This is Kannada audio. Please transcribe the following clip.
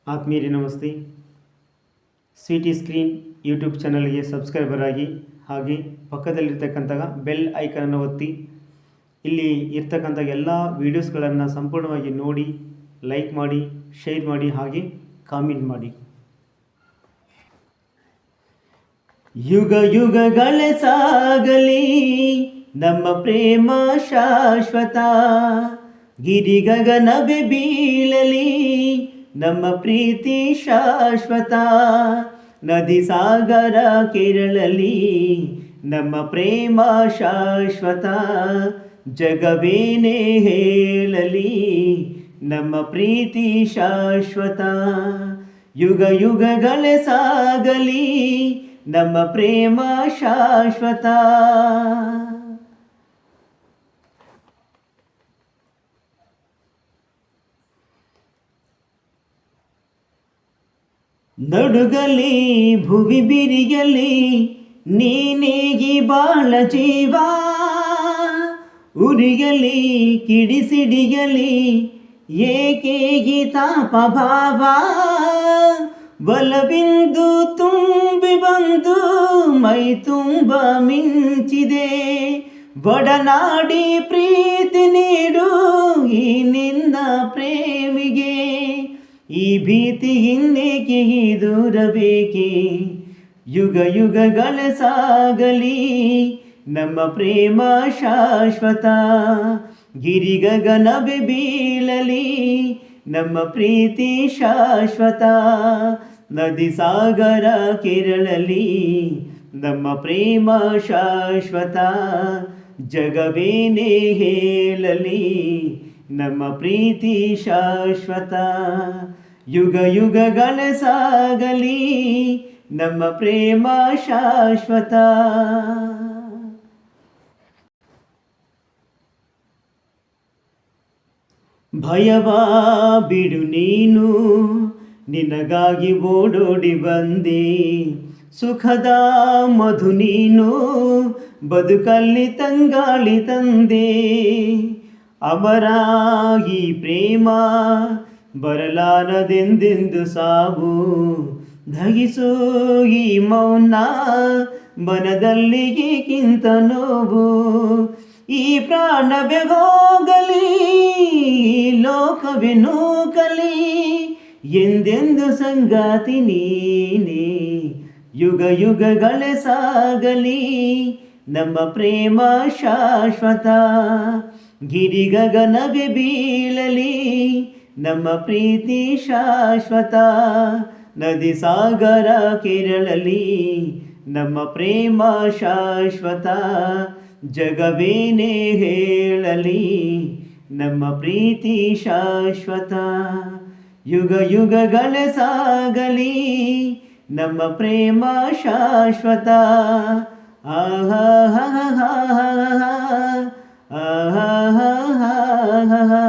ಆತ್ಮೀಯರೇ ನಮಸ್ತೆ. ಸಿಟಿ ಸ್ಕ್ರೀನ್ ಯೂಟ್ಯೂಬ್ ಚಾನಲ್ಗೆ ಸಬ್ಸ್ಕ್ರೈಬರ್ ಆಗಿ, ಹಾಗೆ ಪಕ್ಕದಲ್ಲಿರ್ತಕ್ಕಂಥ ಬೆಲ್ ಐಕನನ್ನು ಒತ್ತಿ ಇಲ್ಲಿ ಇರ್ತಕ್ಕಂಥ ಎಲ್ಲ ವೀಡಿಯೋಸ್ಗಳನ್ನು ಸಂಪೂರ್ಣವಾಗಿ ನೋಡಿ, ಲೈಕ್ ಮಾಡಿ, ಶೇರ್ ಮಾಡಿ, ಹಾಗೆ ಕಾಮೆಂಟ್ ಮಾಡಿ. ಯುಗ ಯುಗಗಳೇ ಸಾಗಲಿ ನಮ್ಮ ಪ್ರೇಮ ಶಾಶ್ವತ, ಗಿರಿ ಗಗನವೇ ಬೀಳಲಿ ನಮ್ಮ ಪ್ರೀತಿ ಶಾಶ್ವತ, ನದಿ ಸಾಗರ ಕೆರಳಲಿ ನಮ್ಮ ಪ್ರೇಮ ಶಾಶ್ವತ, ಜಗವೇನೇ ಹೇಳಲಿ ನಮ್ಮ ಪ್ರೀತಿ ಶಾಶ್ವತ. ಯುಗ ಯುಗಗಳೇ ಸಾಗಲಿ ನಮ್ಮ ಪ್ರೇಮ ಶಾಶ್ವತ. ನಡುಗಲಿ ಭುವಿ ಬಿರಿಯಲಿ ನೀನೇಗಿ ಬಾಳ ಜೀವ, ಉರಿಯಲಿ ಕಿಡಿಸಿಡಿಯಲಿ ಏಕೇಗಿ ತಾಪ ಭಾವ, ಬಲಬಿಂದು ತುಂಬಿ ಬಂದು ಮೈ ತುಂಬ ಮಿಂಚಿದೆ, ಬಡನಾಡಿ ಪ್ರೀತಿ ನೀಡು ಈ ನಿನ್ನ ಪ್ರೇಮಿಗೆ, ಈ ಭೀತಿ ಇನ್ನೇಕೆ ದೂರಬೇಕೆ, ಯುಗ ಯುಗಗಳೇ ಸಾಗಲಿ ನಮ್ಮ ಪ್ರೇಮ ಶಾಶ್ವತ, ಗಿರಿ ಗಗನವೇ ಬೀಳಲಿ ನಮ್ಮ ಪ್ರೀತಿ ಶಾಶ್ವತ, ನದಿ ಸಾಗರ ಕೆರಳಲಿ ನಮ್ಮ ಪ್ರೇಮ ಶಾಶ್ವತ, ಜಗವೇನೇ ಹೇಳಲಿ ನಮ್ಮ ಪ್ರೀತಿ ಶಾಶ್ವತ. ಯುಗ ಯುಗಗಳೇ ಸಾಗಲಿ ನಮ್ಮ ಪ್ರೇಮ ಶಾಶ್ವತ. ಭಯವ ಬಿಡು ನೀನು, ನಿನಗಾಗಿ ಓಡೋಡಿ ಬಂದೆ, ಸುಖದ ಮಧು ನೀನು ಬದುಕಲ್ಲಿ ತಂಗಾಳಿ ತಂದೆ, ಅಮರಾಗಿ ಪ್ರೇಮ ಬರಲಾರದೆಂದೆಂದು ಸಾವು, ಧಗಿಸು ಈ ಮೌನ ಮನದಲ್ಲಿಗಿಂತ ನೋವು, ಈ ಪ್ರಾಣವೇ ಹೋಗಲಿ ಲೋಕವೇ ನೂಕಲಿ ಎಂದೆಂದು ಸಂಗಾತಿ ನೀನೇ, ಯುಗ ಯುಗಗಳೇ ಸಾಗಲಿ ನಮ್ಮ ಪ್ರೇಮ ಶಾಶ್ವತ, ಗಿರಿ ಗಗನವೇ ಬೀಳಲಿ ನಮ್ಮ ಪ್ರೀತಿ ಶಾಶ್ವತ, ನದಿ ಸಾಗರ ಕೆರಳಲಿ ನಮ್ಮ ಪ್ರೇಮ ಶಾಶ್ವತ, ಜಗವೇನೇ ಹೇಳಲಿ ನಮ್ಮ ಪ್ರೀತಿ ಶಾಶ್ವತ. ಯುಗ ಯುಗಗಳೇ ಸಾಗಲಿ ನಮ್ಮ ಪ್ರೇಮ ಶಾಶ್ವತ. ಆಹಾ ಹಾ ಹಾ ಹಾ ಹಾ ಹಾ ಹಾ ಹಾ ಹಾ ಹಾ.